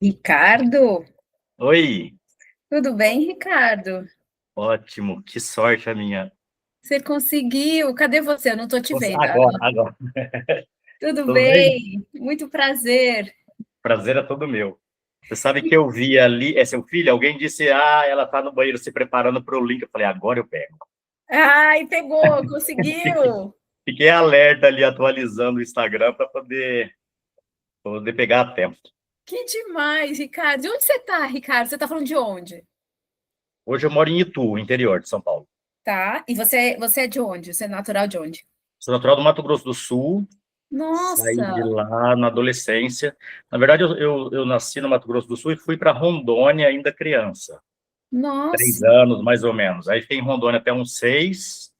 Ricardo? Oi, Tudo bem, Ricardo? ótimo, que sorte a minha. Você conseguiu? Cadê você? Eu não estou te vendo. Agora, Tudo tudo bem? bem? Muito prazer. Prazer é todo meu. Você sabe que eu vi ali, é seu filho? Alguém disse, ela tá no banheiro se preparando para o link. Eu falei, agora eu pego. Ai, pegou, conseguiu. Fiquei alerta ali, atualizando o Instagram para poder pegar a tempo. Que demais, Ricardo. De onde você está, Ricardo? Você está falando de onde? Hoje eu moro em Itu, interior de São Paulo. Tá. E você é de onde? Você é natural de onde? Sou natural do Mato Grosso do Sul, saí Nossa, de lá na adolescência. Na verdade, eu nasci no Mato Grosso do Sul e fui para Rondônia ainda criança. Três nossa. anos, mais ou menos. Aí fiquei em Rondônia até uns 6,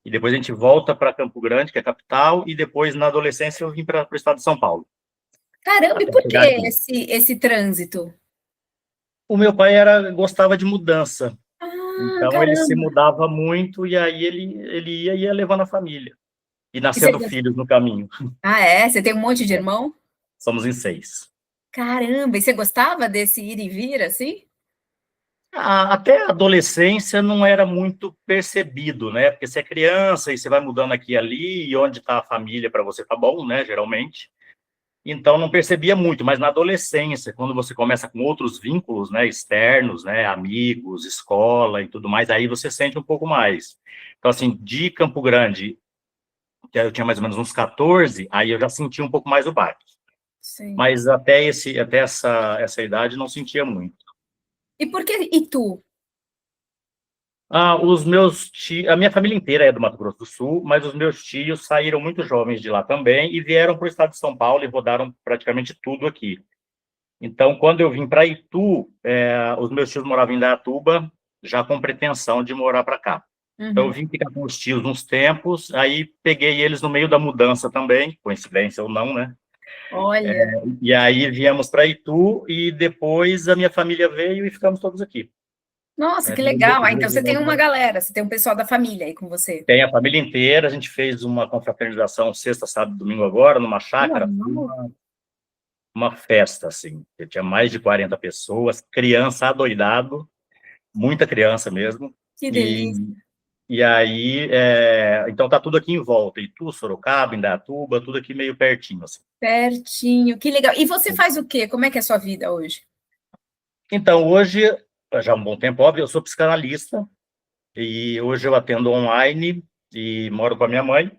e depois a gente volta para Campo Grande, que é a capital, e depois, na adolescência, eu vim para o estado de São Paulo, Caramba, e até por que chegar aqui. esse trânsito? O meu pai gostava de mudança, Ah, então ele se caramba. mudava muito, e aí ele ia levando a família, e E você... nascendo filhos no caminho. Ah, é? Você tem um monte de irmão? Somos em 6. Caramba, e você gostava desse ir e vir assim? Até a adolescência não era muito percebido, né? Porque você é criança e você vai mudando aqui e ali, e onde está a família para você tá bom, né? Geralmente. Então não percebia muito, mas na adolescência, quando você começa com outros vínculos, né, externos, né, amigos, escola e tudo mais, aí você sente um pouco mais. Então assim, de Campo Grande, que eu tinha mais ou menos uns 14, aí eu já sentia um pouco mais o baque. Sim. Mas até essa idade não sentia muito. E por que Itu? Os meus tios, a minha família inteira é do Mato Grosso do Sul, mas os meus tios saíram muito jovens de lá também e vieram para o estado de São Paulo e rodaram praticamente tudo aqui. Então, quando eu vim para Itu, os meus tios moravam em Indaiatuba, já com pretensão de morar para cá. Então, eu Uhum. vim ficar com os tios uns tempos, aí peguei eles no meio da mudança também, coincidência ou não, né? Olha, E aí viemos para Itu e depois a minha família veio e ficamos todos aqui. nossa, Né? que legal. Ah, então você tem uma galera, você tem um pessoal da família aí com você. Tem a família inteira, a gente fez uma confraternização sexta, sábado e domingo agora, numa chácara, foi Uau, uma festa, assim. Tinha mais de 40 pessoas, criança adoidado, muita criança mesmo. que E, delícia. e aí, então tá tudo aqui em volta, Itu, Sorocaba, Indaiatuba, tudo aqui meio pertinho, assim. Pertinho, que legal. E você faz o quê? Como é que é a sua vida hoje? Então, hoje, já há um bom tempo, óbvio, eu sou psicanalista, e hoje eu atendo online e moro com a minha mãe,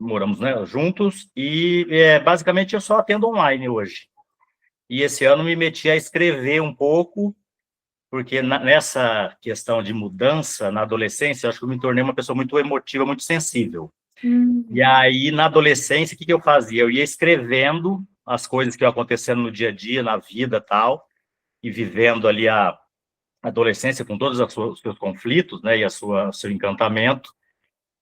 moramos, né, juntos, e basicamente eu só atendo online hoje. E esse ano me meti a escrever um pouco, porque nessa questão de mudança na adolescência, eu acho que eu me tornei uma pessoa muito emotiva, muito sensível. E Hum, aí, na adolescência, o que eu fazia? Eu ia escrevendo as coisas que iam acontecendo no dia a dia, na vida tal, e vivendo ali a adolescência com todos os seus conflitos, né, e o seu encantamento.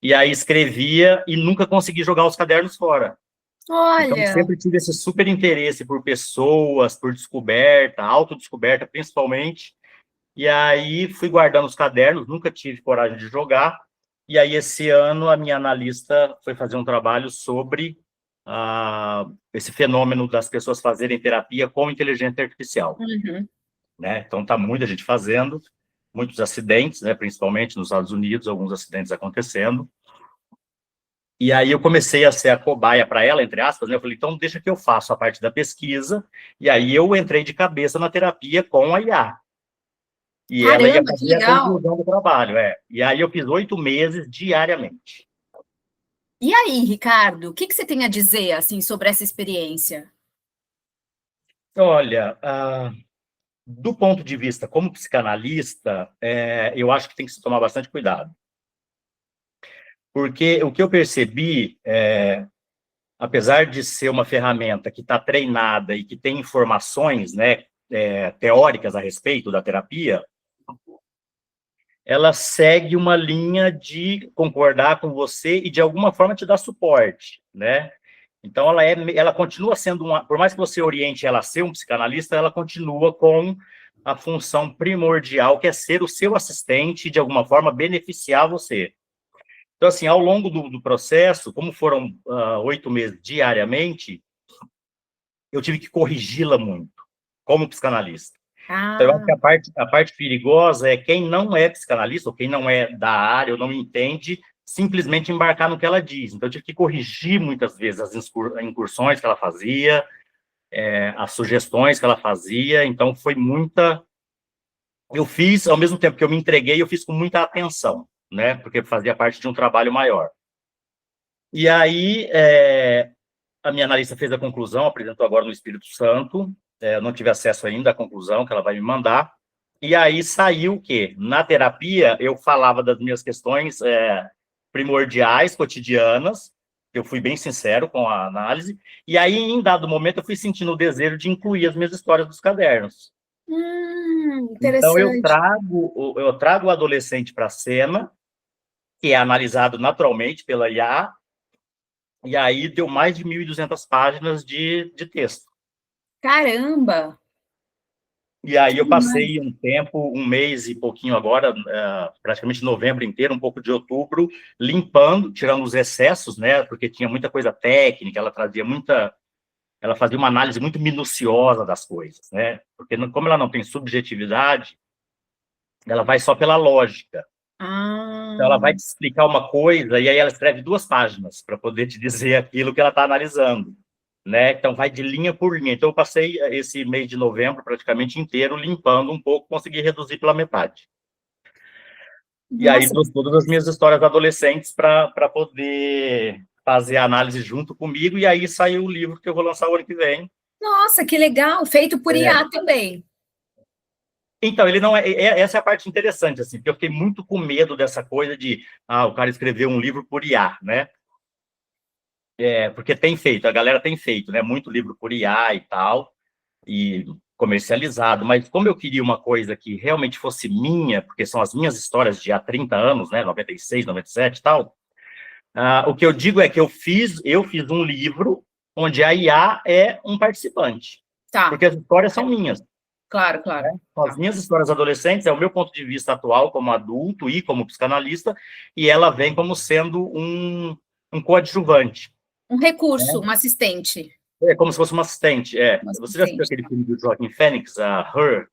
E aí escrevia e nunca consegui jogar os cadernos fora. Então, olha, sempre tive esse super interesse por pessoas, por descoberta, autodescoberta, principalmente. E aí fui guardando os cadernos, nunca tive coragem de jogar. E aí esse ano a minha analista foi fazer um trabalho sobre esse fenômeno das pessoas fazerem terapia com inteligência artificial, uhum. né? Então tá muita gente fazendo, muitos acidentes, né? Principalmente nos Estados Unidos, alguns acidentes acontecendo. E aí eu comecei a ser a cobaia para ela, entre aspas, né? Eu falei, então deixa que eu faço a parte da pesquisa. E aí eu entrei de cabeça na terapia com a IA. E ela ia Caramba, que fazer a legal. conclusão do trabalho, E aí eu fiz 8 meses diariamente. E aí, Ricardo, o que que você tem a dizer assim sobre essa experiência? Olha, do ponto de vista como psicanalista, eu acho que tem que se tomar bastante cuidado. Porque o que eu percebi, apesar de ser uma ferramenta que está treinada e que tem informações, né, teóricas a respeito da terapia, ela segue uma linha de concordar com você e de alguma forma te dar suporte, né? Então ela continua sendo por mais que você oriente ela a ser um psicanalista, ela continua com a função primordial que é ser o seu assistente e de alguma forma beneficiar você. Então assim, ao longo do processo, como foram 8 meses diariamente, eu tive que corrigi-la muito. como psicanalista. Então, eu acho que Ah, a parte perigosa é quem não é psicanalista, ou quem não é da área, ou não entende, simplesmente embarcar no que ela diz. Então, eu tive que corrigir muitas vezes as incursões que ela fazia, as sugestões que ela fazia. Então, foi muita. Eu fiz, ao mesmo tempo que eu me entreguei, eu fiz com muita atenção, né? Porque fazia parte de um trabalho maior. E aí, a minha analista fez a conclusão, apresentou agora no Espírito Santo. Eu não tive acesso ainda à conclusão que ela vai me mandar. E aí saiu o quê? Na terapia, eu falava das minhas questões primordiais, cotidianas. Eu fui bem sincero com a análise. E aí, em dado momento, eu fui sentindo o desejo de incluir as minhas histórias dos cadernos. Então, interessante. eu trago o adolescente para a cena, que é analisado naturalmente pela IA, e aí deu mais de 1.200 páginas de texto. Caramba! E aí Que eu demais. passei um tempo, um mês e pouquinho agora, praticamente novembro inteiro, um pouco de outubro, limpando, tirando os excessos, né? Porque tinha muita coisa técnica, ela fazia uma análise muito minuciosa das coisas, né? Porque como ela não tem subjetividade, ela vai só pela lógica. Então, ela vai Ah, te explicar uma coisa e aí ela escreve 2 páginas para poder te dizer aquilo que ela está analisando, né? Então, vai de linha por linha. Então, eu passei esse mês de novembro praticamente inteiro limpando um pouco, consegui reduzir pela metade. E aí, nossa, trouxe todas as minhas histórias adolescentes para poder fazer a análise junto comigo, e aí saiu o livro que eu vou lançar o ano que vem. nossa, que legal. Feito por IA também. Então, ele não essa é a parte interessante, assim, porque eu fiquei muito com medo dessa coisa de, o cara escreveu um livro por IA, né? Porque tem feito, a galera tem feito, né? Muito livro por IA e tal, e comercializado, mas como eu queria uma coisa que realmente fosse minha, porque são as minhas histórias de há 30 anos, né? 96, 97 e tal, o que eu digo é que eu fiz um livro onde a IA é um participante, Tá, porque as histórias são minhas. claro, claro. São as minhas histórias adolescentes, é o meu ponto de vista atual como adulto e como psicanalista, e ela vem como sendo um coadjuvante. Um recurso, uma assistente. É como se fosse uma assistente. Uma Você já assistiu assistente. aquele filme do Joaquin Phoenix, a Her,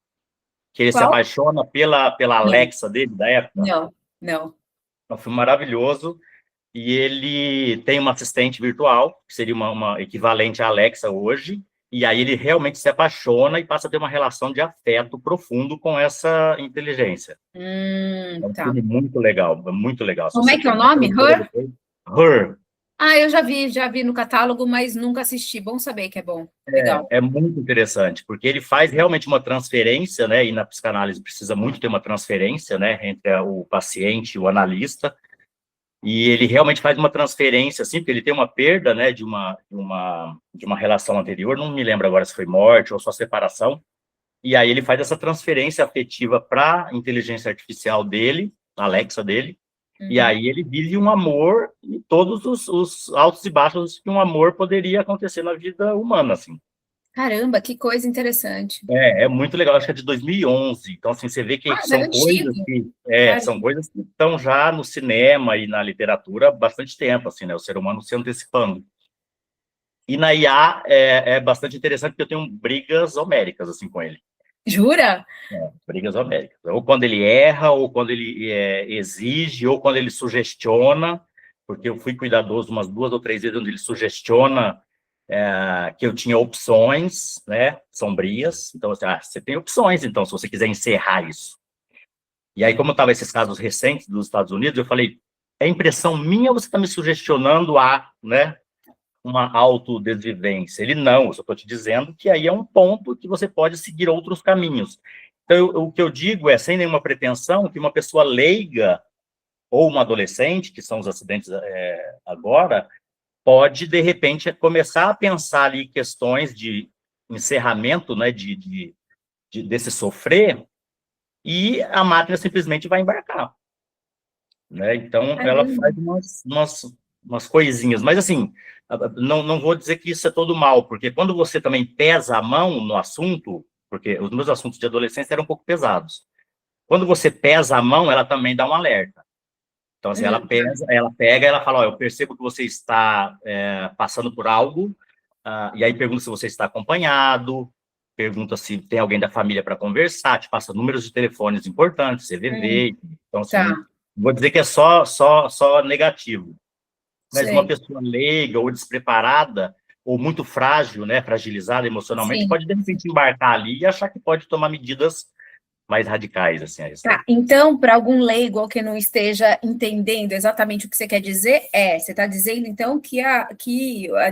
que ele se Qual? apaixona pela Não, Alexa dele, da época? não, não. É um filme maravilhoso. E ele tem uma assistente virtual, que seria uma equivalente à Alexa hoje. E aí ele realmente se apaixona e passa a ter uma relação de afeto profundo com essa inteligência. É um Tá. filme muito legal, muito legal. Se Como é você que é o puder nome? ver Her? depois. Her. Ah, eu já vi no catálogo, mas nunca assisti. Bom saber que é bom. Legal. É muito interessante, porque ele faz realmente uma transferência, né? E na psicanálise precisa muito ter uma transferência, né? Entre o paciente e o analista. E ele realmente faz uma transferência, assim, porque ele tem uma perda, né? De uma relação anterior. Não me lembro agora se foi morte ou só separação. E aí ele faz essa transferência afetiva para a inteligência artificial dele, a Alexa dele. E Uhum. aí ele vive um amor e todos os altos e baixos que um amor poderia acontecer na vida humana, assim. Caramba, que coisa interessante. É muito legal, acho que é de 2011. Então, assim, você vê que Ah, já é antigo. são Caramba. coisas que estão já no cinema e na literatura há bastante tempo, assim, né? O ser humano se antecipando. E na IA é bastante interessante porque eu tenho brigas homéricas, assim, com ele. Jura? Brigas homéricas. Ou quando ele erra, ou quando ele exige, ou quando ele sugestiona, porque eu fui cuidadoso umas 2 ou 3 vezes onde ele sugestiona que eu tinha opções, né, sombrias. Então, assim, você tem opções, então, se você quiser encerrar isso. E aí, como estava esses casos recentes dos Estados Unidos, eu falei, é impressão minha ou você está me sugestionando né, uma autodesvivência? Ele, não, eu só estou te dizendo que aí é um ponto que você pode seguir outros caminhos. Então, o que eu digo é, sem nenhuma pretensão, que uma pessoa leiga ou uma adolescente, que são os acidentes agora, pode, de repente, começar a pensar ali questões de encerramento, né, desse sofrer, e a máquina simplesmente vai embarcar, né? Então, ela Caramba. faz umas coisinhas, mas assim, não vou dizer que isso é todo mal, porque quando você também pesa a mão no assunto, porque os meus assuntos de adolescência eram um pouco pesados, quando você pesa a mão, ela também dá um alerta. Então, assim, ela pesa, ela pega, ela fala, eu percebo que você está passando por algo, e aí pergunta se você está acompanhado, pergunta se tem alguém da família para conversar, te passa números de telefones importantes, CVV. Então, assim, Tá, não vou dizer que é só negativo. Mas uma sei. pessoa leiga ou despreparada, ou muito frágil, né, fragilizada emocionalmente, Sim. pode, de repente, embarcar ali e achar que pode tomar medidas mais radicais, assim, a Tá, respeito. então, para algum leigo ou que não esteja entendendo exatamente o que você quer dizer, você está dizendo, então, que a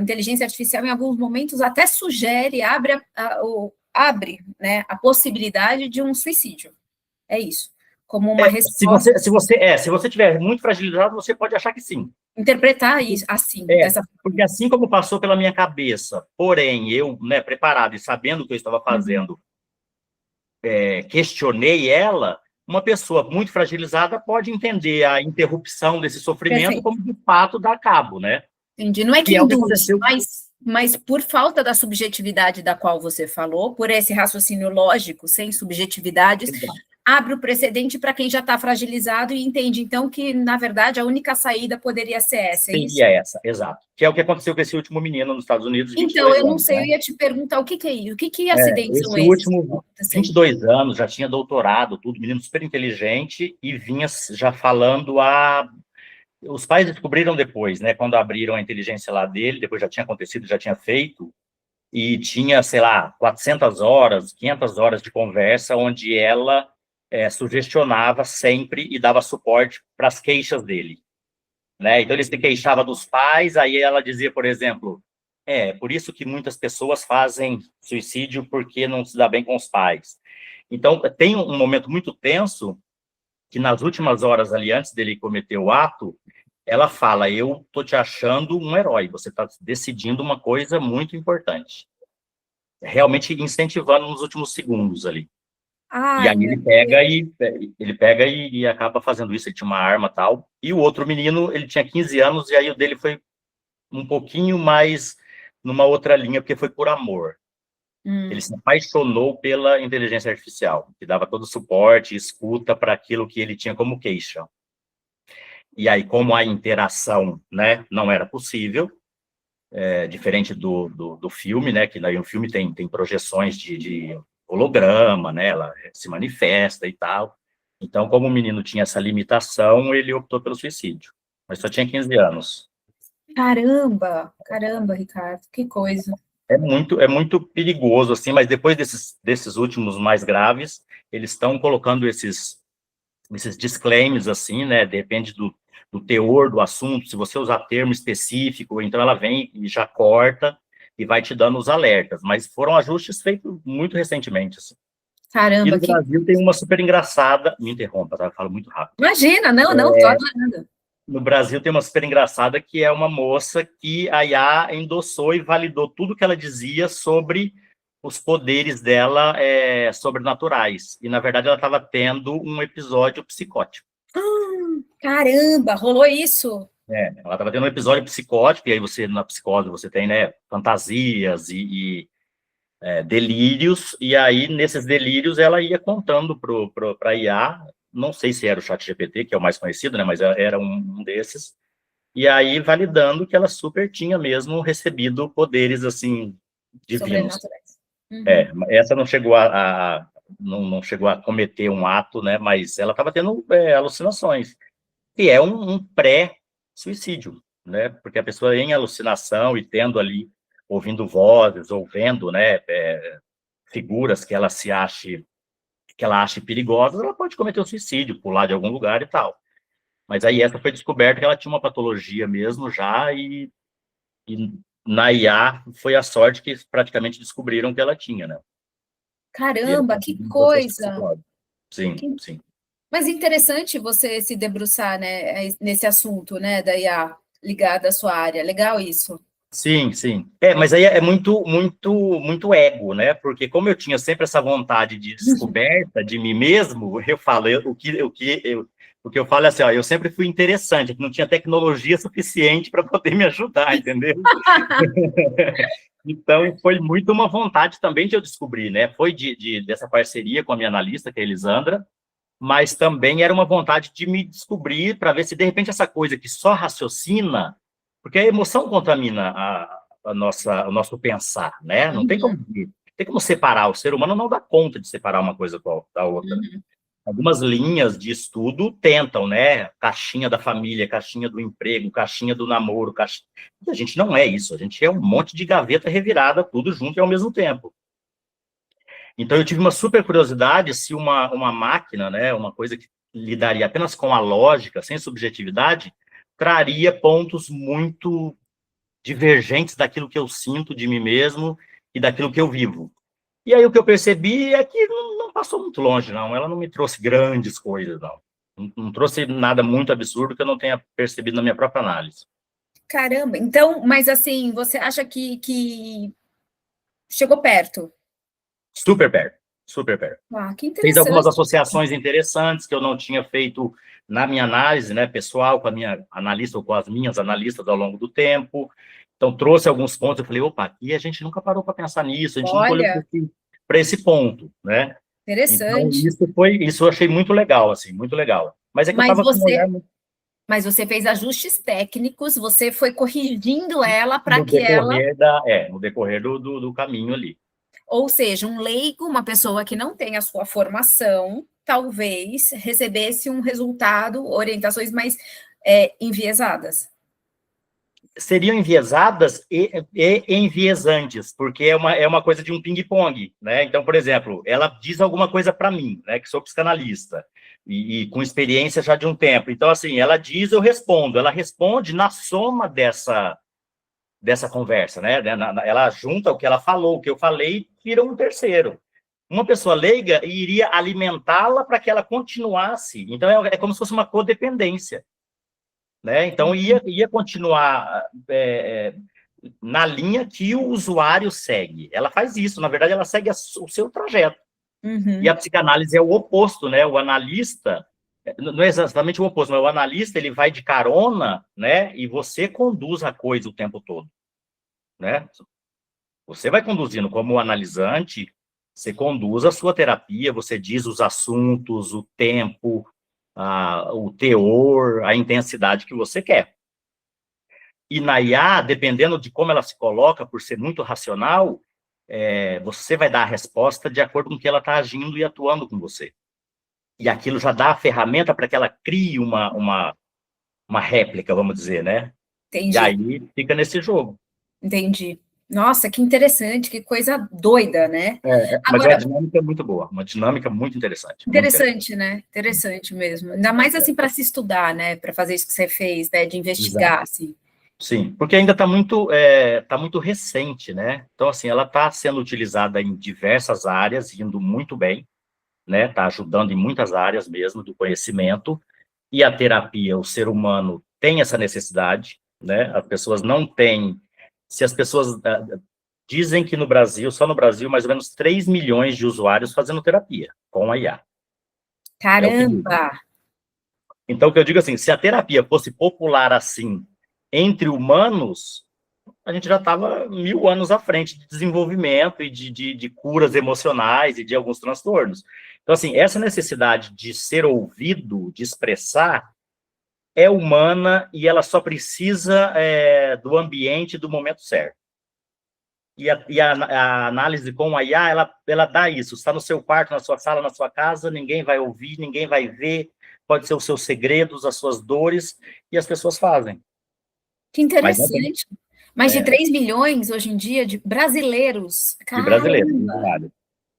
inteligência artificial, em alguns momentos, até sugere, abre, né, a possibilidade de um suicídio. É isso. Como uma resposta, Se você tiver muito fragilizado, você pode achar que sim. interpretar isso assim, É, dessa porque forma. assim como passou pela minha cabeça, porém, eu, né, preparado e sabendo o que eu estava Uhum, fazendo, questionei ela, uma pessoa muito fragilizada pode entender a interrupção desse sofrimento perfeito. como, de fato, dar cabo, né? Entendi. Não é que Que é o que induz, aconteceu. mas por falta da subjetividade da qual você falou, por esse raciocínio lógico, sem subjetividades, abre o precedente para quem já está fragilizado e entende, então, que, na verdade, a única saída poderia ser essa, é isso? Seria essa, exato. Que é o que aconteceu com esse último menino nos Estados Unidos, de Então, 22 eu não anos, sei, eu né? ia te perguntar o que que é isso, que acidentes são Esse esses que estão último, acontecendo? 22 anos, já tinha doutorado, tudo, menino super inteligente, e vinha já falando a... Os pais descobriram depois, né, quando abriram a inteligência lá dele, depois já tinha acontecido, já tinha feito, e tinha, sei lá, 400 horas, 500 horas de conversa, onde ela sugestionava sempre e dava suporte para as queixas dele, né? Então, ele se queixava dos pais, aí ela dizia, por exemplo, por isso que muitas pessoas fazem suicídio porque não se dá bem com os pais. Então, tem um momento muito tenso que nas últimas horas ali, antes dele cometer o ato, ela fala, eu tô te achando um herói, você está decidindo uma coisa muito importante. Realmente incentivando nos últimos segundos ali. E Ai, aí meu Deus. ele pega e acaba fazendo isso, ele tinha uma arma e tal. E o outro menino, ele tinha 15 anos, e aí o dele foi um pouquinho mais numa outra linha, porque foi por amor. Ele se apaixonou pela inteligência artificial, que dava todo o suporte e escuta para aquilo que ele tinha como queixa. E aí, como a interação, né, não era possível, diferente do filme, né, que daí o filme tem projeções de holograma, né, ela se manifesta e tal. Então, como o menino tinha essa limitação, ele optou pelo suicídio. Mas só tinha 15 anos. Caramba, caramba, Ricardo, que coisa. É muito perigoso, assim, mas depois desses últimos mais graves, eles estão colocando esses disclaimers, assim, né, depende do teor do assunto, se você usar termo específico, então ela vem e já corta e vai te dando os alertas, mas foram ajustes feitos muito recentemente, assim. E Caramba, no que Brasil tem uma super engraçada, me interrompa, tá? Eu falo muito rápido. imagina, não, não, tô adorando. No Brasil tem uma super engraçada que é uma moça que a IA endossou e validou tudo que ela dizia sobre os poderes dela sobrenaturais. E, na verdade, ela estava tendo um episódio psicótico. Caramba, rolou isso? Ela estava tendo um episódio psicótico, e aí você, na psicose, você tem, né, fantasias e delírios, e aí, nesses delírios, ela ia contando para a IA, não sei se era o ChatGPT, que é o mais conhecido, né, mas era um desses, e aí validando que ela super tinha mesmo recebido poderes, assim, divinos. Sobrenaturais. Uhum. Essa não chegou não chegou a cometer um ato, né, mas ela estava tendo alucinações, que é um pré-suicídio, né, porque a pessoa em alucinação e tendo ali, ouvindo vozes, ou vendo, né, figuras que ela ache perigosas, ela pode cometer um suicídio, pular de algum lugar e tal. Mas aí essa foi descoberta que ela tinha uma patologia mesmo já, e na IA foi a sorte que praticamente descobriram que ela tinha, né? E ele Caramba, está que fazendo um processo coisa. psicológico. Sim, Que- sim. Mas interessante você se debruçar, né, nesse assunto, né, da IA ligada à sua área. Legal isso. Sim, sim. Mas aí é muito, muito, muito ego, né? Porque como eu tinha sempre essa vontade de descoberta de mim mesmo, eu falo, o que eu falo é assim, ó, eu sempre fui interessante, que não tinha tecnologia suficiente para poder me ajudar, entendeu? Então, foi muito uma vontade também de eu descobrir, né? Foi dessa parceria com a minha analista, que é a Elisandra, mas também era uma vontade de me descobrir para ver se, de repente, essa coisa que só raciocina, porque a emoção contamina o nosso pensar, né? Não tem como Uhum. tem como separar, o ser humano não dá conta de separar uma coisa da outra. Uhum. Algumas linhas de estudo tentam, né? Caixinha da família, caixinha do emprego, caixinha do namoro, caixinha... A gente não é isso, a gente é um monte de gaveta revirada, tudo junto e ao mesmo tempo. Então, eu tive uma super curiosidade se uma máquina, né, uma coisa que lidaria apenas com a lógica, sem subjetividade, traria pontos muito divergentes daquilo que eu sinto de mim mesmo e daquilo que eu vivo. E aí o que eu percebi é que não passou muito longe, não. Ela não me trouxe grandes coisas, não. Não trouxe nada muito absurdo que eu não tenha percebido na minha própria análise. Caramba, então, mas assim, você acha que chegou perto? Super perto, super perto. Ah, que Fez algumas interessante. associações interessantes que eu não tinha feito na minha análise, né, pessoal, com a minha analista ou com as minhas analistas ao longo do tempo. Então, trouxe alguns pontos, eu falei, opa, aqui a gente nunca parou para pensar nisso, a gente nunca olhou Olha, para esse ponto, né? Então, interessante. isso eu achei muito legal, assim, muito legal. Mas é que eu Mas estava com um olhar você, mas você fez ajustes técnicos, você foi corrigindo ela para no que ela, decorrer no decorrer do caminho ali. ou seja, um leigo, uma pessoa que não tem a sua formação, talvez recebesse um resultado, orientações mais enviesadas. Seriam enviesadas e enviesantes, porque é uma coisa de um ping-pong, né? Então, por exemplo, ela diz alguma coisa para mim, né, que sou psicanalista, e com experiência já de um tempo. Então, assim, ela diz, eu respondo. Ela responde na soma dessa conversa, né? Ela junta o que ela falou, o que eu falei, vira um terceiro. Uma pessoa leiga iria alimentá-la para que ela continuasse. Então, é como se fosse uma codependência, né? Então, ia continuar na linha que o usuário segue. Ela faz isso, na verdade, ela segue o seu trajeto. E a Uhum. psicanálise é o oposto, né? O analista, não é exatamente o oposto, mas o analista, ele vai de carona, né? E você conduz a coisa o tempo todo, né? Você vai conduzindo como analisante, você conduz a sua terapia, você diz os assuntos, o tempo, o teor, a intensidade que você quer. E na IA, dependendo de como ela se coloca, por ser muito racional, você vai dar a resposta de acordo com o que ela está agindo e atuando com você. E aquilo já dá a ferramenta para que ela crie uma réplica, vamos dizer, né? E Entendi, aí fica nesse jogo. entendi. Nossa, que interessante, que coisa doida, né? Mas é uma Agora, dinâmica muito boa, uma dinâmica muito interessante, muito interessante. interessante, né? Interessante mesmo. Ainda mais assim para se estudar, né? Para fazer isso que você fez, né? De Exato. investigar, assim. Sim, porque ainda tá muito recente, né? Então, assim, ela está sendo utilizada em diversas áreas, indo muito bem, né? Está ajudando em muitas áreas mesmo do conhecimento, e a terapia, o ser humano tem essa necessidade, né? As pessoas não têm... Se as pessoas dizem que no Brasil, só no Brasil, mais ou menos 3 milhões de usuários fazendo terapia com a IA. É o que dizem. Caramba! Então, o que eu digo assim, se a terapia fosse popular assim entre humanos, a gente já estava 1000 anos à frente de desenvolvimento e de curas emocionais e de alguns transtornos. Então, assim, essa necessidade de ser ouvido, de expressar, é humana e ela só precisa do ambiente, do momento certo. A análise com a IA, ela dá isso. Está no seu quarto, na sua sala, na sua casa, ninguém vai ouvir, ninguém vai ver, pode ser os seus segredos, as suas dores, e as pessoas fazem. Que Mas não tem, interessante. Mais de é, 3 milhões hoje em dia de brasileiros. de brasileiros, Caramba!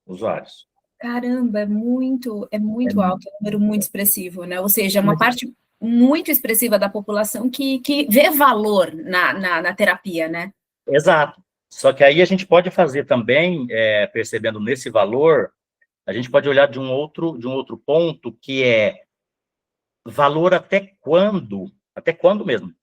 usuários. Caramba, é É, muito alto, é um número muito expressivo, né? Ou seja, é uma mas, parte muito expressiva da população que vê valor na terapia, né? exato. Só que aí a gente pode fazer também, percebendo nesse valor, a gente pode olhar de um outro ponto, que é valor até quando mesmo?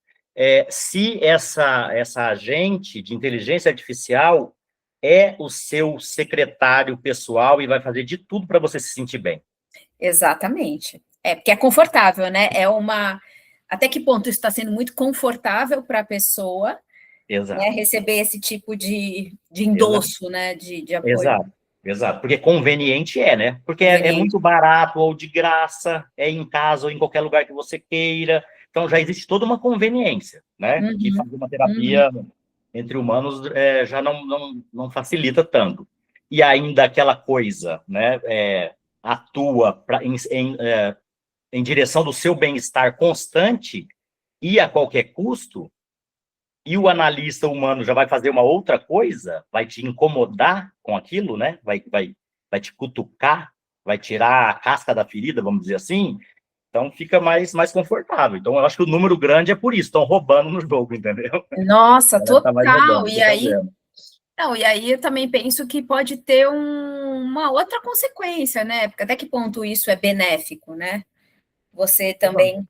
Se essa agente de inteligência artificial é o seu secretário pessoal e vai fazer de tudo para você se sentir bem. Exatamente. É, porque é confortável, né? É uma. Até que ponto isso está sendo muito confortável para a pessoa, né, Exato, receber esse tipo de exato, endosso, né? De apoio exato, exato. Porque conveniente né? Porque é conveniente. muito barato ou de graça, é em casa ou em qualquer lugar que você queira. Então já existe toda uma conveniência, né? Que Uhum, fazer uma uhum. terapia entre humanos já não facilita tanto. e ainda aquela coisa, né, atua em direção do seu bem-estar constante e a qualquer custo, e o analista humano já vai fazer uma outra coisa, vai te incomodar com aquilo, né? Vai te cutucar, vai tirar a casca da ferida, vamos dizer assim. Então fica mais confortável. Então eu acho que o número grande é por isso, estão roubando no jogo, entendeu? Nossa, Tá mais total. roubando, E aí, não, e aí eu também penso que pode ter uma outra consequência, né? Porque até que ponto isso é benéfico, né? Você também.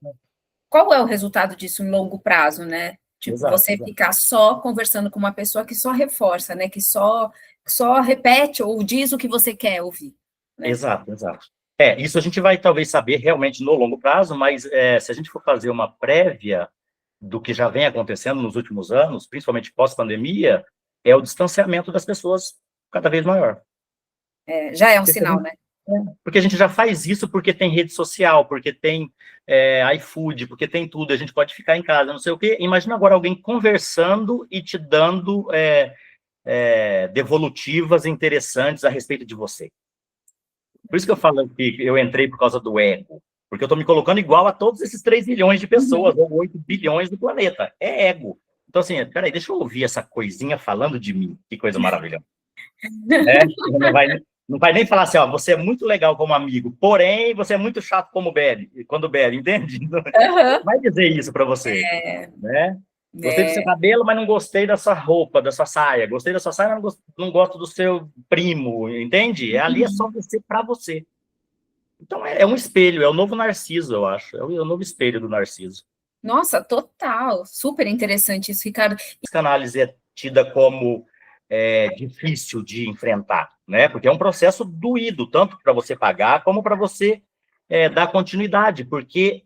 Qual é o resultado disso em longo prazo, né? Tipo, exato, você exato. ficar só conversando com uma pessoa que só reforça, né? Que só repete ou diz o que você quer ouvir, né? Exato, exato. Isso a gente vai talvez saber realmente no longo prazo, mas se a gente for fazer uma prévia do que já vem acontecendo nos últimos anos, principalmente pós-pandemia, é o distanciamento das pessoas cada vez maior. Já é um sinal, né? Porque a gente já faz isso porque tem rede social, porque tem iFood, porque tem tudo, a gente pode ficar em casa, não sei o quê. Imagina agora alguém conversando e te dando devolutivas interessantes a respeito de você. Por isso que eu falo que eu entrei por causa do ego, porque eu estou me colocando igual a todos esses 3 bilhões de pessoas, ou 8 bilhões do planeta. É ego. Então, assim, peraí, deixa eu ouvir essa coisinha falando de mim. Que coisa maravilhosa. Não vai nem falar assim, ó, você é muito legal como amigo, porém, você é muito chato como quando bebe, entende? Não vai dizer isso para você, né? Gostei do seu cabelo, mas não gostei da sua roupa, da sua saia. Gostei da sua saia, mas não gosto do seu primo, entende? Ali é só você para você. Então, é um espelho, é o novo Narciso, eu acho. É o novo espelho do Narciso. Nossa, total. Super interessante isso, Ricardo. A psicanálise é tida como difícil de enfrentar, né? Porque é um processo doído, tanto para você pagar, como para você dar continuidade, porque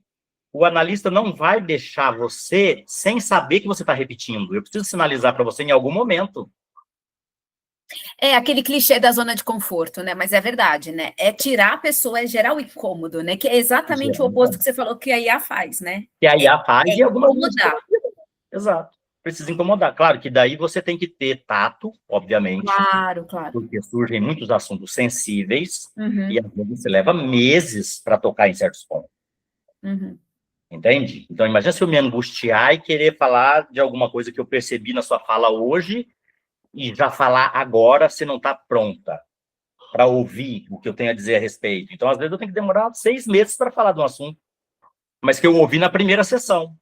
o analista não vai deixar você sem saber que você está repetindo. Eu preciso sinalizar para você em algum momento. É aquele clichê da zona de conforto, né? Mas é verdade, né? É tirar a pessoa, é gerar o incômodo, né? Que é exatamente o oposto que você falou que a IA faz, né? Que a IA faz e algumas vezes. Incomodar. Exato. Precisa incomodar. Claro que daí você tem que ter tato, obviamente. Claro, claro. Porque surgem muitos assuntos sensíveis Uhum. e às vezes você leva meses para tocar em certos pontos. Uhum. Entende? Então, imagina se eu me angustiar e querer falar de alguma coisa que eu percebi na sua fala hoje e já falar agora, se não está pronta para ouvir o que eu tenho a dizer a respeito. Então, às vezes, eu tenho que demorar 6 meses para falar de um assunto, mas que eu ouvi na primeira sessão.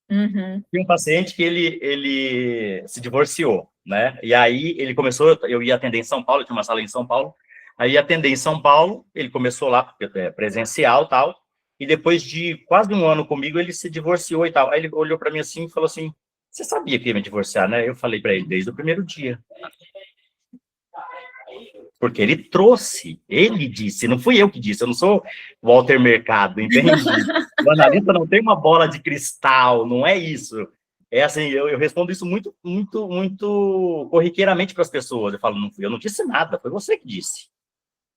Uhum. Tinha um paciente que ele se divorciou, né? E aí ele começou, eu ia atender em São Paulo, tinha uma sala em São Paulo, aí ia atender em São Paulo, ele começou lá, presencial e tal, e depois de quase um ano comigo, ele se divorciou e tal. Aí ele olhou para mim assim e falou assim, você sabia que ia me divorciar, né? Eu falei para ele desde o primeiro dia. Porque ele disse, não fui eu que disse, eu não sou Walter Mercado, entende? O analista não tem uma bola de cristal, não é isso. É assim, eu respondo isso muito, muito, muito corriqueiramente para as pessoas. Eu falo, eu não disse nada, foi você que disse.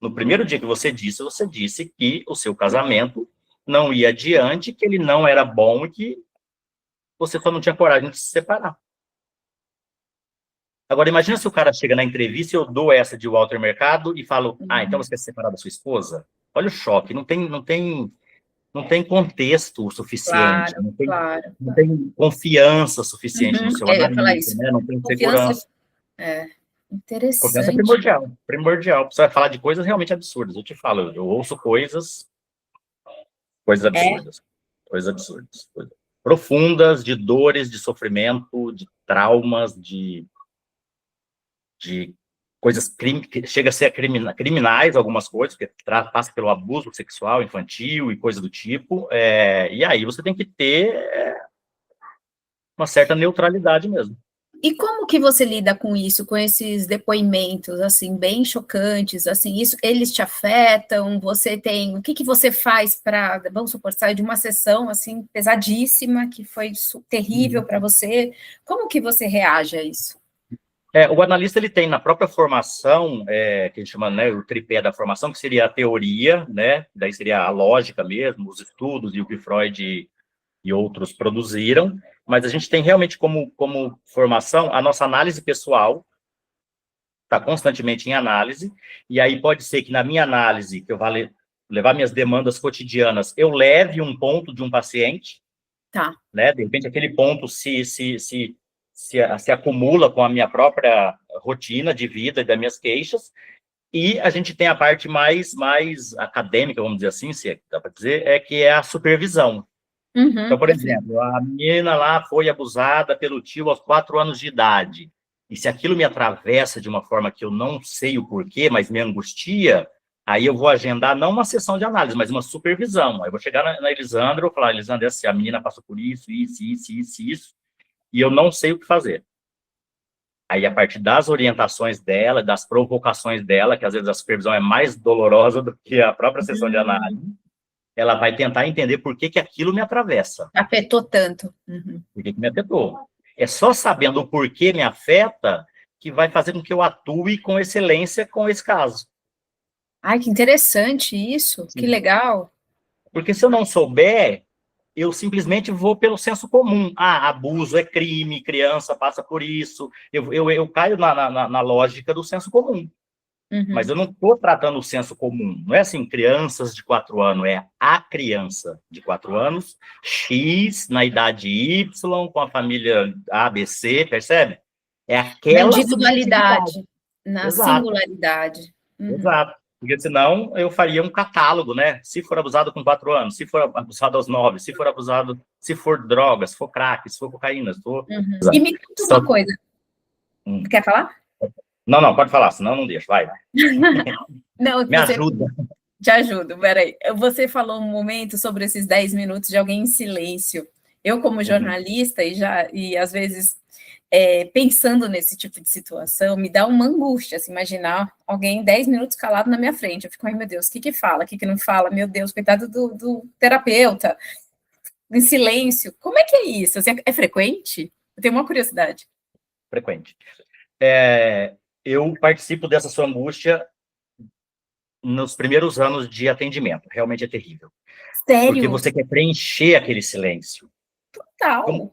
No primeiro dia que você disse que o seu casamento não ia adiante, que ele não era bom e que você só não tinha coragem de se separar. Agora, imagina se o cara chega na entrevista e eu dou essa de Walter Mercado e falo, então você quer se separar da sua esposa? Olha o choque, não tem contexto suficiente, Claro, claro. não tem confiança suficiente no seu Eu ia falar analista, isso. né? Não tem Confiança. segurança. Confiança é Interessante. primordial. Você vai falar de coisas realmente absurdas. Eu te falo, eu ouço coisas absurdas. Coisas absurdas. Coisas profundas, de dores, de sofrimento, de traumas, de coisas que chega a ser criminais, algumas coisas, que passa pelo abuso sexual infantil e coisa do tipo, e aí você tem que ter uma certa neutralidade mesmo. E como que você lida com isso, com esses depoimentos, assim, bem chocantes, assim, isso, eles te afetam, o que você faz para, vamos supor, sair de uma sessão, assim, pesadíssima, que foi terrível para você, como que você reage a isso? O analista, ele tem na própria formação, que a gente chama, né, o tripé da formação, que seria a teoria, né, daí seria a lógica mesmo, os estudos e o que Freud e outros produziram, mas a gente tem realmente como formação a nossa análise pessoal, está constantemente em análise, e aí pode ser que na minha análise, que eu vá levar minhas demandas cotidianas, eu leve um ponto de um paciente, Tá. né? De repente aquele ponto se acumula com a minha própria rotina de vida e das minhas queixas, e a gente tem a parte mais acadêmica, vamos dizer assim, se dá para dizer, que é a supervisão. Então, por exemplo, a menina lá foi abusada pelo tio aos 4 anos de idade. E se aquilo me atravessa de uma forma que eu não sei o porquê, mas me angustia, aí eu vou agendar não uma sessão de análise, mas uma supervisão. Aí eu vou chegar na Elisandra e vou falar, Elisandra, a menina passou por isso, e eu não sei o que fazer. Aí, a partir das orientações dela, das provocações dela, que às vezes a supervisão é mais dolorosa do que a própria sessão de análise, ela vai tentar entender por que aquilo me atravessa. Afetou tanto. Por que me afetou? É só sabendo o porquê me afeta que vai fazer com que eu atue com excelência com esse caso. Ai, que interessante isso, que legal. Porque se eu não souber, eu simplesmente vou pelo senso comum. Ah, abuso é crime, criança passa por isso. Eu caio na lógica do senso comum. Mas eu não estou tratando o senso comum. Não é assim, crianças de 4 anos, é a criança de 4 anos, X, na idade Y, com a família ABC, percebe? É aquela na individualidade, na Exato. singularidade. Exato. Porque senão eu faria um catálogo, né? Se for abusado com 4 anos, se for abusado aos 9, se for abusado, se for droga, se for crack, se for cocaína, se for... E me conta uma coisa. Quer falar? Não, pode falar, senão não deixa, vai. Não, me ajuda. Te ajudo, peraí. Você falou um momento sobre esses 10 minutos de alguém em silêncio. Eu, como jornalista, e às vezes pensando nesse tipo de situação, me dá uma angústia, assim, imaginar alguém 10 minutos calado na minha frente. Eu fico, ai meu Deus, o que fala, o que não fala? Meu Deus, coitado do terapeuta, em silêncio. Como é que é isso? Assim, é frequente? Eu tenho uma curiosidade. Frequente. Eu participo dessa sua angústia nos primeiros anos de atendimento. Realmente é terrível. Sério? Porque você quer preencher aquele silêncio. Total.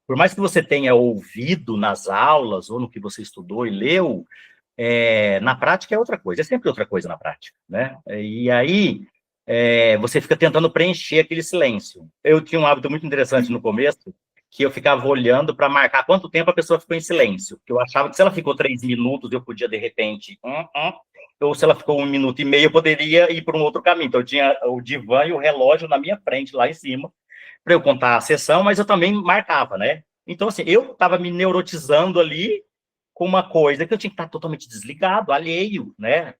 Por mais que você tenha ouvido nas aulas, ou no que você estudou e leu, na prática é outra coisa. É sempre outra coisa na prática, né? E aí, você fica tentando preencher aquele silêncio. Eu tinha um hábito muito interessante no começo, que eu ficava olhando para marcar quanto tempo a pessoa ficou em silêncio. Eu achava que se ela ficou 3 minutos, eu podia, de repente... ou se ela ficou 1 minuto e meio, eu poderia ir para um outro caminho. Então, eu tinha o divã e o relógio na minha frente, lá em cima, para eu contar a sessão, mas eu também marcava, né? Então, assim, eu estava me neurotizando ali com uma coisa que eu tinha que estar totalmente desligado, alheio, né?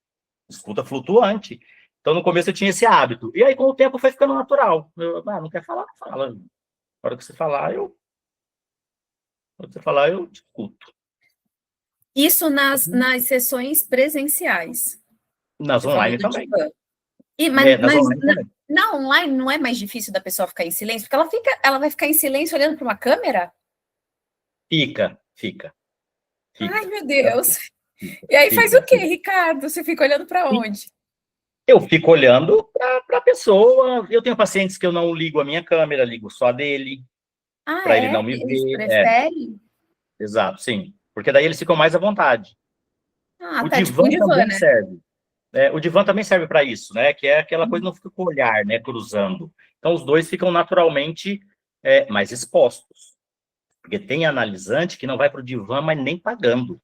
Escuta flutuante. Então, no começo eu tinha esse hábito. E aí, com o tempo, foi ficando natural. Não quer falar? Fala. Na hora que você falar, eu te escuto. Isso nas sessões presenciais. Nas online também. Na online não é mais difícil da pessoa ficar em silêncio? Porque ela vai ficar em silêncio olhando para uma câmera? Fica. Ai, meu Deus. E aí faz o quê, Ricardo? Você fica olhando para onde? Eu fico olhando para a pessoa. Eu tenho pacientes que eu não ligo a minha câmera, ligo só a dele, para ele não me ver. Eles preferem? Exato, sim. Porque daí eles ficam mais à vontade. O divã também serve. O divã também serve para isso, né? Que é aquela coisa, não fica com o olhar, né? Cruzando. Então, os dois ficam naturalmente mais expostos. Porque tem analisante que não vai para o divã, mas nem pagando.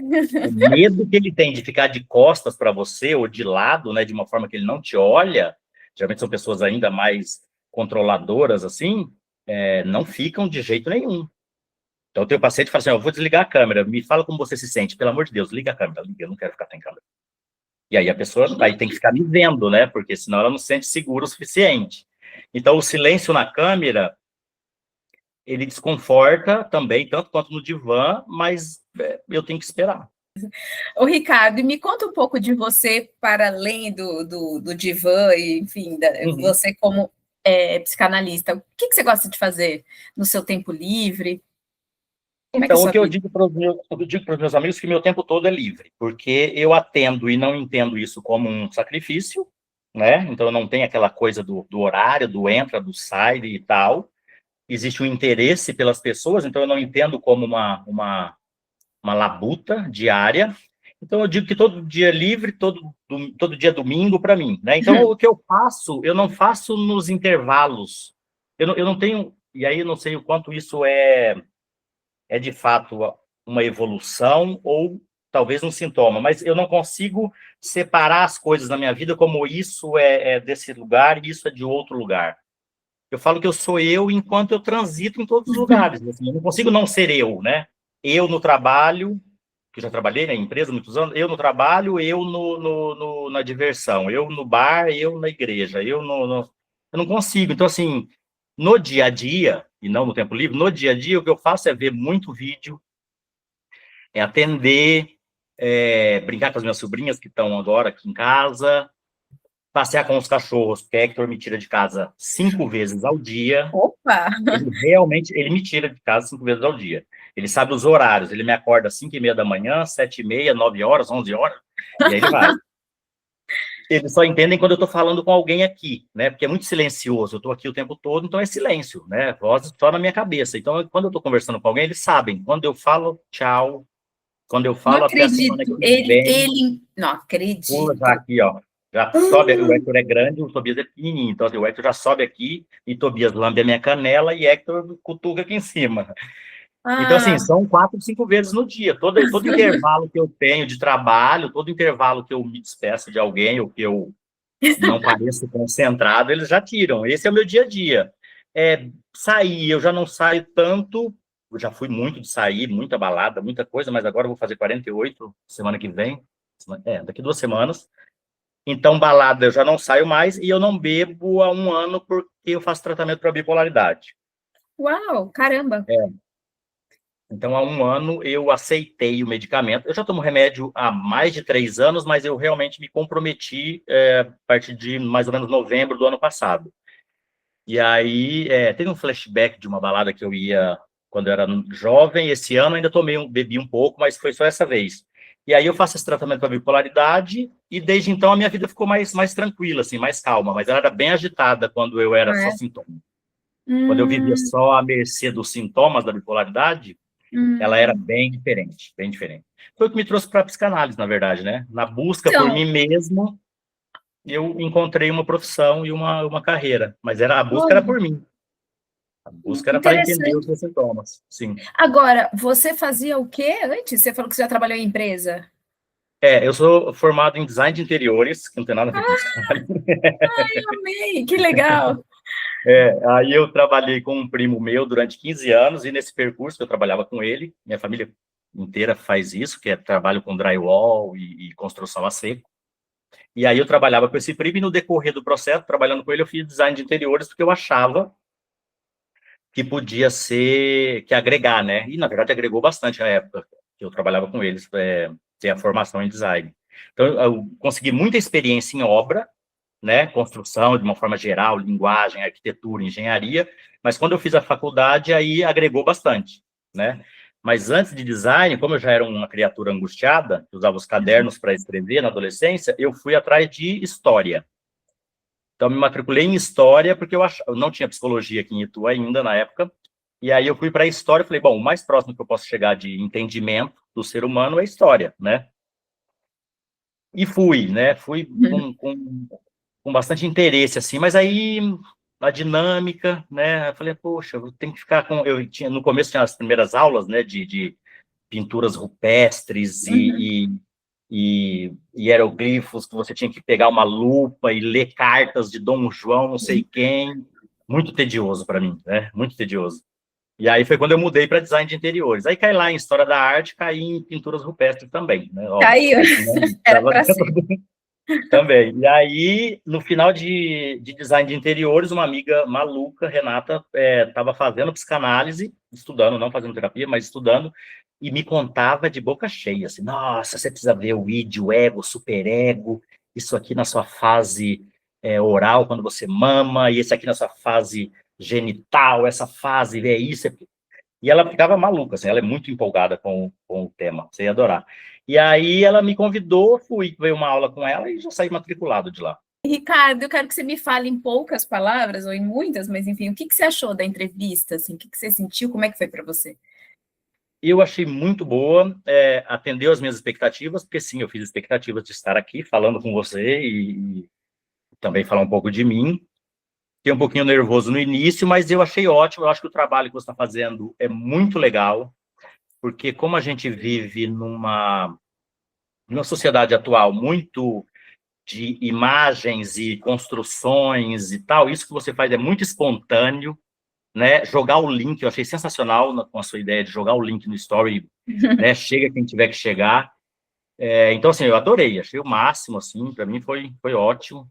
O medo que ele tem de ficar de costas para você, ou de lado, né? De uma forma que ele não te olha, geralmente são pessoas ainda mais controladoras, assim, não ficam de jeito nenhum. Então, o teu paciente fala assim, eu vou desligar a câmera, me fala como você se sente, pelo amor de Deus, liga a câmera, liga, eu não quero ficar sem câmera. E aí a pessoa tem que ficar me vendo, né? Porque senão ela não se sente segura o suficiente. Então, o silêncio na câmera, ele desconforta também, tanto quanto no divã, mas eu tenho que esperar. Ô, Ricardo, me conta um pouco de você, para além do divã, e, enfim, você como psicanalista. O que você gosta de fazer no seu tempo livre? Então, o que eu digo para os meus amigos é que meu tempo todo é livre, porque eu atendo e não entendo isso como um sacrifício, né? Então, eu não tenho aquela coisa do horário, do entra, do sai e tal. Existe um interesse pelas pessoas, então eu não entendo como uma labuta diária. Então, eu digo que todo dia é livre, todo dia é domingo para mim, né? Então, o que eu faço, eu não faço nos intervalos. Eu não tenho... E aí, eu não sei o quanto isso é de fato uma evolução ou talvez um sintoma, mas eu não consigo separar as coisas na minha vida como isso é desse lugar e isso é de outro lugar. Eu falo que eu sou eu enquanto eu transito em todos os lugares. Assim, eu não consigo não ser eu, né? Eu no trabalho, que eu já trabalhei na empresa há muitos anos, eu no trabalho, eu na diversão, eu no bar, eu na igreja, eu não consigo. Então, assim, no dia a dia, e não no tempo livre, no dia a dia, o que eu faço é ver muito vídeo, é atender, brincar com as minhas sobrinhas que estão agora aqui em casa, passear com os cachorros, porque Hector me tira de casa 5 vezes ao dia. Opa! Ele me tira de casa 5 vezes ao dia. Ele sabe os horários, ele me acorda às 5h30 da manhã, 7h30, 9 horas, 11 horas, e aí ele vai. Eles só entendem quando eu estou falando com alguém aqui, né? Porque é muito silencioso, eu estou aqui o tempo todo, então é silêncio, né? Voz só na minha cabeça. Então, quando eu estou conversando com alguém, eles sabem. Quando eu falo, tchau. Quando eu Não falo, até a semana acredito. que vem, Não pula já acredito. aqui, ó. Já sobe, o Hector é grande, o Tobias é pequenininho. Então, assim, o Hector já sobe aqui, e Tobias lambe a minha canela, e Hector cutuca aqui em cima. Então, assim, Ah, são 4, 5 vezes no dia. Todo intervalo que eu tenho de trabalho, todo intervalo que eu me despeço de alguém, ou que eu não pareço concentrado, eles já tiram. Esse é o meu dia a dia. Sair, eu já não saio tanto, eu já fui muito de sair, muita balada, muita coisa, mas agora eu vou fazer 48 semana que vem, daqui 2 semanas. Então, balada eu já não saio mais e eu não bebo há 1 ano porque eu faço tratamento para bipolaridade. uau, caramba. Então, há 1 ano eu aceitei o medicamento. Eu já tomo remédio há mais de 3 anos, mas eu realmente me comprometi a partir de mais ou menos novembro do ano passado. E aí, teve um flashback de uma balada que eu ia quando eu era jovem. Esse ano ainda bebi um pouco, mas foi só essa vez. E aí eu faço esse tratamento para bipolaridade e desde então a minha vida ficou mais tranquila, assim, mais calma. Mas ela era bem agitada quando eu era Ah, só é? sintoma. Quando eu vivia Hum, só à mercê dos sintomas da bipolaridade, ela era hum. bem diferente, bem diferente. Foi o que me trouxe para a psicanálise, na verdade, né? Na busca por Então, mim mesmo, eu encontrei uma profissão e uma carreira, mas a busca era olha, por mim. A busca era para entender os interessante. meus sintomas, sim. Agora, você fazia o quê antes? Você falou que você já trabalhou em empresa. Eu sou formado em design de interiores, que não tem nada a ver com design. Amei, que legal. Aí eu trabalhei com um primo meu durante 15 anos, e nesse percurso que eu trabalhava com ele, minha família inteira faz isso, que é trabalho com drywall e construção a seco. E aí eu trabalhava com esse primo, e no decorrer do processo, trabalhando com ele, eu fiz design de interiores, porque eu achava que podia ser, que agregar, né? E, na verdade, agregou bastante na época que eu trabalhava com eles, ter a formação em design. Então, eu consegui muita experiência em obra, né? Construção, de uma forma geral, linguagem, arquitetura, engenharia, mas quando eu fiz a faculdade, aí agregou bastante, né? Mas antes de design, como eu já era uma criatura angustiada, que usava os cadernos para escrever na adolescência, eu fui atrás de história. Então, me matriculei em História, porque eu não tinha Psicologia aqui em Itu ainda, na época, e aí eu fui para a História e falei, bom, o mais próximo que eu posso chegar de entendimento do ser humano é História, né? E fui, né? Fui com bastante interesse, assim, mas aí a dinâmica, né? Eu falei, poxa, eu tenho que ficar com... no começo tinha as primeiras aulas, né, de pinturas rupestres Uhum. e hieroglifos, que você tinha que pegar uma lupa e ler cartas de Dom João, não sei quem. Muito tedioso para mim, né? Muito tedioso. E aí foi quando eu mudei para design de interiores. Aí caí lá em História da Arte, caí em pinturas rupestres também, né? Óbvio. Caiu, Né? era Tava para dentro ser. também. E aí, no final de design de interiores, uma amiga maluca, Renata, estava fazendo psicanálise, estudando, não fazendo terapia, mas estudando, e me contava de boca cheia, assim, nossa, você precisa ver o id, o ego, o superego, isso aqui na sua fase oral, quando você mama, e esse aqui na sua fase genital, essa fase, é isso. E ela ficava maluca, assim, ela é muito empolgada com o tema, você ia adorar. E aí ela me convidou, fui ver uma aula com ela e já saí matriculado de lá. Ricardo, eu quero que você me fale em poucas palavras, ou em muitas, mas enfim, o que você achou da entrevista? Assim, o que você sentiu? Como é que foi para você? Eu achei muito boa, atendeu as minhas expectativas, porque sim, eu fiz expectativas de estar aqui falando com você e também falar um pouco de mim. Fiquei um pouquinho nervoso no início, mas eu achei ótimo. Eu acho que o trabalho que você está fazendo é muito legal, porque como a gente vive numa sociedade atual muito de imagens e construções e tal, isso que você faz é muito espontâneo, né? Jogar o link, eu achei sensacional com a sua ideia de jogar o link no story, né? Chega quem tiver que chegar. Então, assim, eu adorei, achei o máximo, assim, para mim foi ótimo.